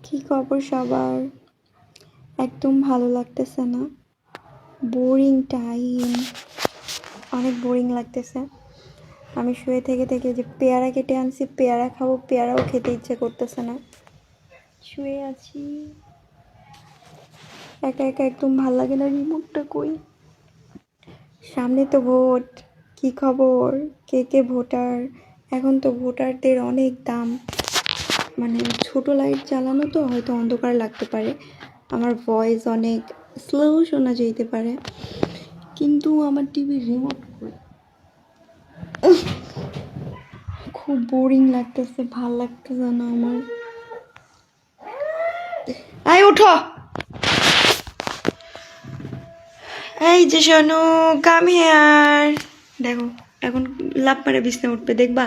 কি খবর সবার? একদম ভালো লাগতেছে না, বোরিং টাইম, অনেক বোরিং লাগতেছে। আমি শুয়ে থেকে থেকে যে পেয়ারা কেটে আনছি, পেয়ারা খাবো, পেয়ারাও খেতে ইচ্ছে করতেছে না। শুয়ে আছি একা একা, একদম ভালো লাগে না। রিমোটটা কই? সামনে তো ভোট, কি খবর? কে কে ভোটার? এখন তো ভোটারদের অনেক দাম, মানে ছোট লাইট জ্বালানো তো হয়তো অন্ধকার লাগতে পারে, আমার ভয়েস অনেক স্লো শোনা যেতে পারে, কিন্তু আমার টিভির রিমোট খুব বোরিং লাগতেছে, ভাল লাগতেছে না আমার। এই উঠো, এই যে শোনো, কাম হিয়ার। দেখো এখন লাভ মারে বিছনা উঠবে, দেখবা।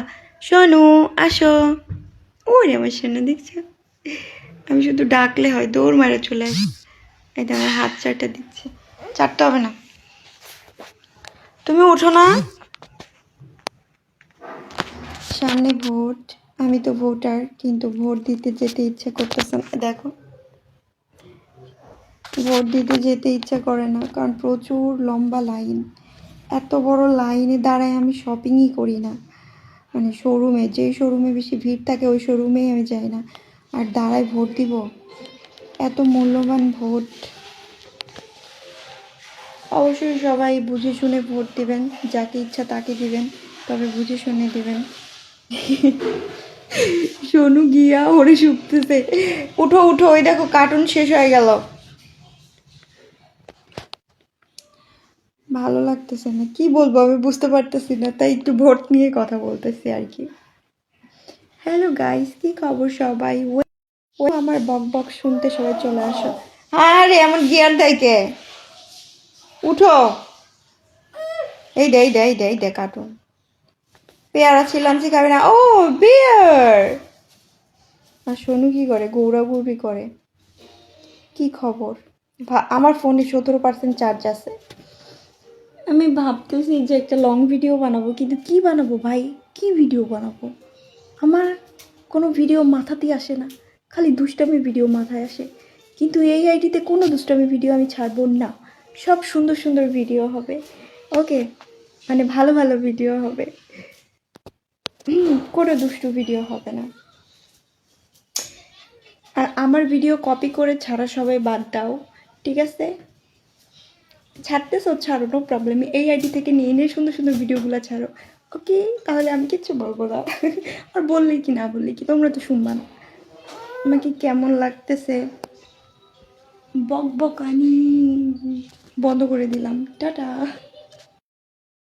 শোনো আসো। ওরে আমার শোনো, দেখছো? আমি শুধু ডাকলে হয়, দৌড় মারে চলে আসে। এই তো আমার হাত চারটা দিচ্ছে, চারটা হবে না, তুমি উঠো না। সামনে ভোট, আমি তো ভোটার, কিন্তু ভোট দিতে যেতে ইচ্ছা করতেছে না। দেখো, ভোট দিতে যেতে ইচ্ছা করে না, কারণ প্রচুর লম্বা লাইন। এত বড় লাইনে দাঁড়ায় আমি শপিংই করি না, মানে শোরুমে, যেই শোরুমে বেশি ভিড় থাকে ওই শোরুমেই আমি যাই না। আর দাঁড়ায় ভোট দিব, এত মূল্যবান ভোট। অবশ্যই সবাই বুঝে শুনে ভোট দিবেন, যাকে ইচ্ছা তাকে দিবেন, তবে বুঝে শুনে দিবেন। সোনু গিয়া ওরে শুকতেছে, উঠো উঠো, ওই দেখো কার্টুন শেষ হয়ে গেল। ভালো লাগতেছে না, কি বলবো আমি বুঝতে পারতেছি না, তাই একটু ভোট নিয়ে কথা বলতেছি আর কি। হ্যালো গাইস, কি খবর সবাই? ও আমার বক বক শুনতে সবাই চলে আসো। আরে এমন গিয়ার দেয় কে? উঠো। এই দে কার্টুন। পেয়ারা ছিলাম খাবে না। ও বিয়ার। আর সোনু কি করে? গৌরাগৌরি করে। কি খবর? আমার ফোনে 17% চার্জ আছে। আমি ভাবতেছি যে একটা লং ভিডিও বানাবো, কিন্তু কি বানাবো ভাই? কি ভিডিও বানাবো? আমার কোনো ভিডিও মাথাতেই আসে না, খালি দুষ্টামি ভিডিও মাথায় আসে। কিন্তু এই আইডিতে কোনো দুষ্টামি ভিডিও আমি ছাড়বো না, সব সুন্দর সুন্দর ভিডিও হবে। ওকে, মানে ভালো ভালো ভিডিও হবে, কোনো দুষ্টু ভিডিও হবে না। আর আমার ভিডিও কপি করে ছাড়া সবাই বাদ দাও, ঠিক আছে? ছাড়তেছো ছাড়ো, নো প্রবলেম। এই আইডি থেকে নিয়ে নিয়ে সুন্দর সুন্দর ভিডিওগুলো ছাড়ো, ওকে? তাহলে আমি কিচ্ছু বলবো না। আর বললেই কি না বললেই কি, তোমরা তো শুনবা না। আমাকে কেমন লাগতেছে বক বকানি, বন্ধ করে দিলাম, টাটা।